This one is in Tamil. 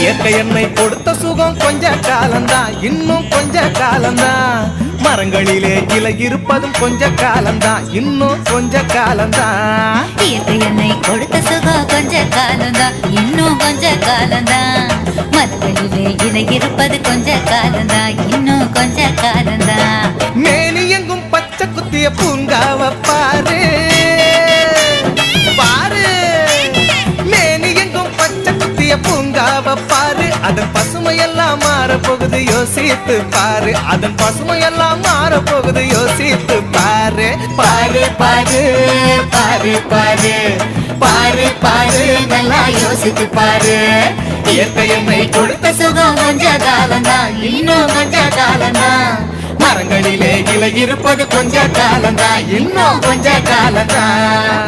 இயற்கை என்னை கொடுத்த சுகம் கொஞ்ச காலம்தான், இன்னும் கொஞ்ச காலம்தான். மரங்களிலே இலை இருப்பதும் கொஞ்ச காலம்தான், இன்னும் கொஞ்ச காலம்தான். இயற்கை என்னை கொடுத்த சுகம் கொஞ்ச காலம்தான், இன்னும் கொஞ்ச காலம்தான். மரங்களிலே இலை இருப்பது கொஞ்ச காலம்தான், இன்னும் கொஞ்ச காலம்தான். மேனி எங்கும் பச்சை குத்திய பூங்காவ பாரு பாரு, மேனி எங்கும் பச்சை குத்திய பூங்காவ பாரு. அதன் பசுமையெல்லாம் மாற போகுது யோசித்து பாரு, அதன் பசுமையெல்லாம் மாற போகுது யோசித்து பாரு. பாரு பாரு பாரு பாரு பாரு பாரு, நல்லா யோசித்து பாரு. இயற்கை என்னை கொடுத்த சுகம் கொஞ்ச காலம்தான், இன்னும் கொஞ்ச காலம்தான். மரங்களிலே இலை இருப்பது கொஞ்ச காலம்தான், இன்னும் கொஞ்ச காலம்தான்.